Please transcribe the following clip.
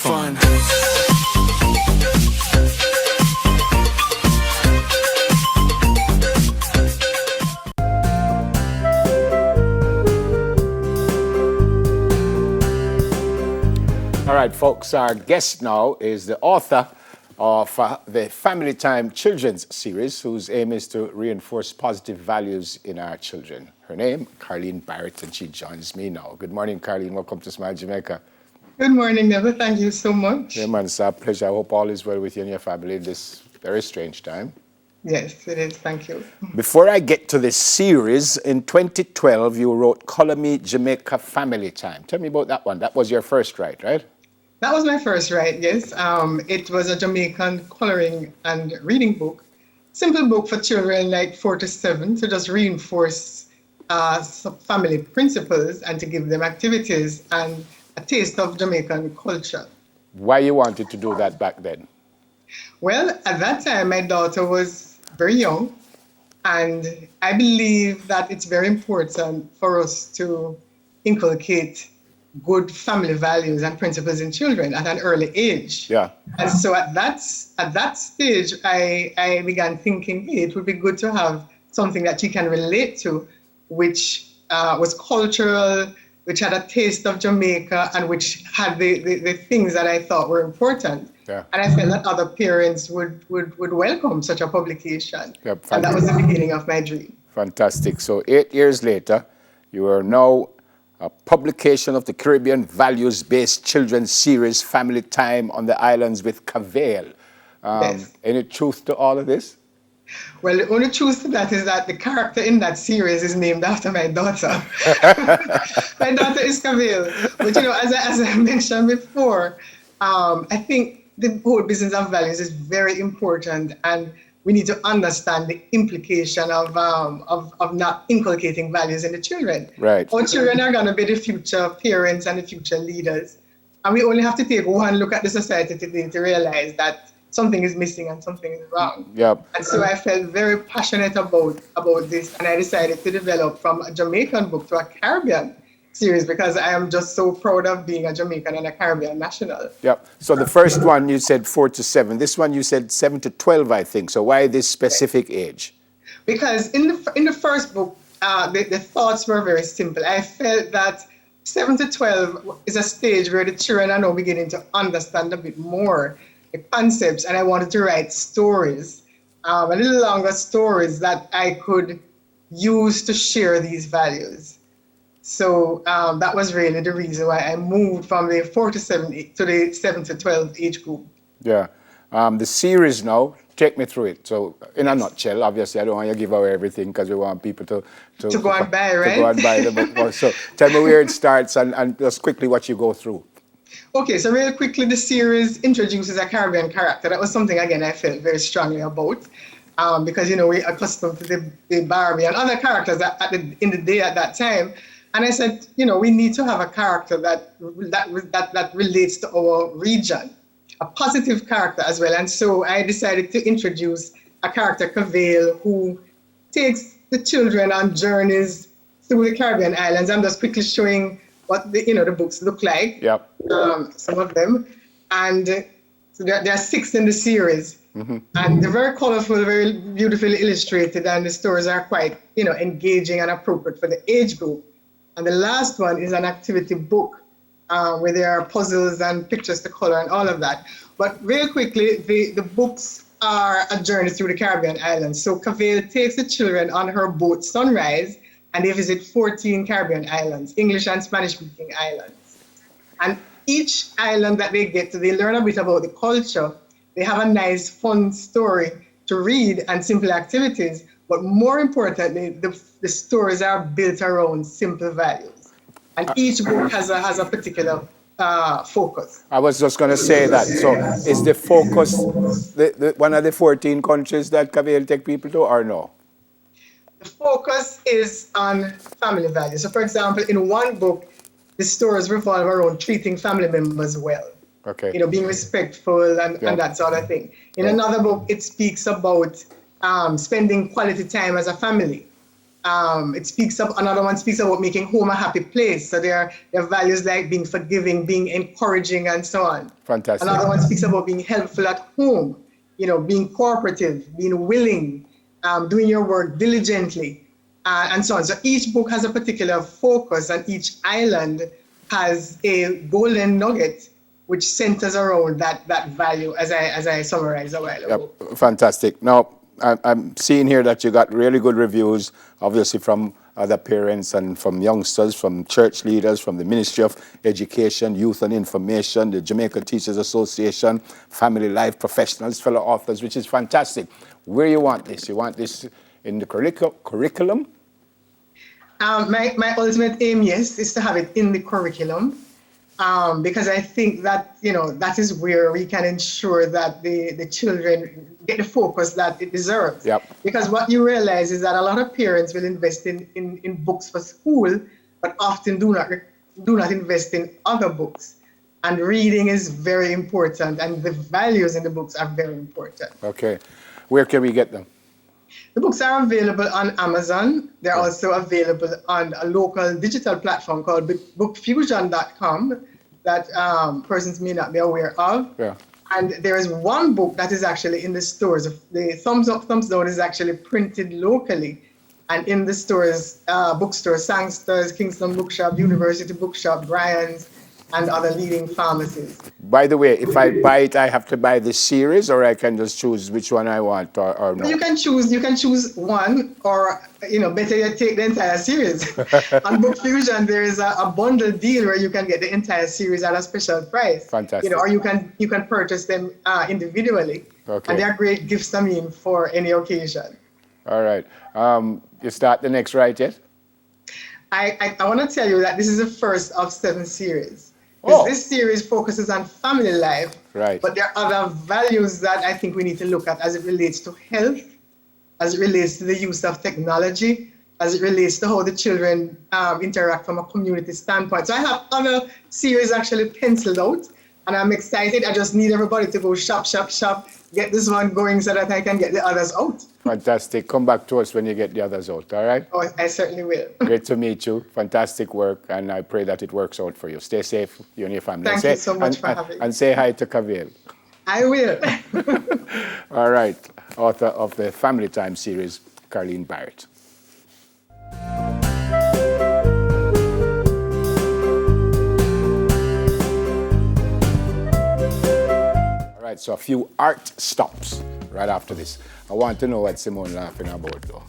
fun. All right, folks, our guest now is the author of the Family Time Children's series, whose aim is to reinforce positive values in our children. Her name, Carlene Barrett, and she joins me now. Good morning, Carlene. Welcome to Smile Jamaica. Good morning, Neville. Thank you so much. Yeah, man, it's a pleasure. I hope all is well with you and your family in this very strange time. Yes, it is. Thank you. Before I get to this series, in 2012, you wrote Color Me Jamaica Family Time. Tell me about that one. That was your first write, right? That was my first write, yes. It was a Jamaican coloring and reading book. Simple book for children like 4 to 7 to just reinforce some family principles and to give them activities and a taste of Jamaican culture. Why you wanted to do that back then? Well, at that time, my daughter was very young, and I believe that it's very important for us to inculcate good family values and principles in children at an early age. Yeah. And so at that stage, I began thinking, hey, it would be good to have something that she can relate to, which was cultural, which had a taste of Jamaica, and which had the things that I thought were important. Yeah. And I felt that other parents would welcome such a publication. Yep, and that was the beginning of my dream. Fantastic. So 8 years later, you are now a publication of the Caribbean values-based children's series, Family Time on the Islands with Cavail. Yes. Any truth to all of this? Well, the only truth to that is that the character in that series is named after my daughter. My daughter is Cavail. But, you know, as I mentioned before, I think the whole business of values is very important, and we need to understand the implication of not inculcating values in the children. Right. Our children are going to be the future parents and the future leaders. And we only have to take one look at the society today to realize that something is missing and something is wrong. Yep. And so I felt very passionate about this, and I decided to develop from a Jamaican book to a Caribbean series because I am just so proud of being a Jamaican and a Caribbean national. Yep. So the first one you said 4 to 7. This one you said 7 to 12, I think. So why this specific age? Because in the first book, the thoughts were very simple. I felt that 7 to 12 is a stage where the children are now beginning to understand a bit more the concepts, and I wanted to write stories, a little longer stories that I could use to share these values. So that was really the reason why I moved from the 4 to 7 to the 7 to 12 age group. Yeah. The series now, take me through it. So in a nutshell, obviously I don't want you to give away everything because we want people to go and buy, right? To go and buy the book. So tell me where it starts and just quickly what you go through. Okay, so really quickly, the series introduces a Caribbean character. That was something, again, I felt very strongly about because, you know, we're accustomed to the Barbie and other characters in the day at that time. And I said, you know, we need to have a character that relates to our region, a positive character as well. And so I decided to introduce a character, Cavail, who takes the children on journeys through the Caribbean islands. I'm just quickly showing what the books look like. Yep. Some of them, and so there are 6 in the series, and they're very colorful, very beautifully illustrated, and the stories are quite engaging and appropriate for the age group. And the last one is an activity book where there are puzzles and pictures to color and all of that. But real quickly, the books are a journey through the Caribbean islands. So Cavail takes the children on her boat Sunrise, and they visit 14 Caribbean islands, English and Spanish-speaking islands. And each island that they get to, they learn a bit about the culture. They have a nice, fun story to read and simple activities. But more importantly, the stories are built around simple values. And each book has a particular focus. I was just going to say that. So is the focus one of the 14 countries that Cavail take people to, or no? The focus is on family values. So, for example, in one book, the stories revolve around treating family members well. Okay. Being respectful and that sort of thing. In another book, it speaks about spending quality time as a family. Another one speaks about making home a happy place. So there are values like being forgiving, being encouraging, and so on. Fantastic. Another one speaks about being helpful at home, being cooperative, being willing, doing your work diligently, and so on. So each book has a particular focus, and each island has a golden nugget which centers around that value, as I summarized a while ago. Yep, fantastic. Now, I'm seeing here that you got really good reviews, obviously from other parents and from youngsters, from church leaders, from the Ministry of Education, Youth and Information, the Jamaica Teachers Association, family life professionals, fellow authors, which is fantastic. Where you want this? You want this in the curriculum? My ultimate aim, yes, is to have it in the curriculum. Because I think that, that is where we can ensure that the children get the focus that it deserves. Yep. Because what you realize is that a lot of parents will invest in books for school, but often do not invest in other books. And reading is very important, and the values in the books are very important. Okay. Where can we get them? The books are available on Amazon. They're also available on a local digital platform called bookfusion.com that persons may not be aware of. Yeah. And there is one book that is actually in the stores. The Thumbs Up, Thumbs Down is actually printed locally and in the stores, bookstores, Sangsters, Kingston Bookshop, University Bookshop, Bryan's, and other leading pharmacies. By the way, if I buy it, I have to buy the series, or I can just choose which one I want, or no? You can choose one, or better yet, take the entire series. On Book Fusion, there is a bundle deal where you can get the entire series at a special price. Fantastic. Or you can purchase them individually. Okay. And they are great gifts, for any occasion. All right. You start the next right yet? I want to tell you that this is the first of 7 series. Oh. This series focuses on family life, Right. but there are other values that I think we need to look at as it relates to health, as it relates to the use of technology, as it relates to how the children interact from a community standpoint. So I have other series actually penciled out, and I'm excited. I just need everybody to go shop, get this one going so that I can get the others out. Fantastic. Come back to us when you get the others out, all right? Oh, I certainly will. Great to meet you. Fantastic work, and I pray that it works out for you. Stay safe, you and your family. Thank you so much for having me. And say hi to Kavil. I will. All right. Author of the Family Time series, Carlene Barrett. All right, so a few art stops right after this. I want to know what Simone laughing about, though.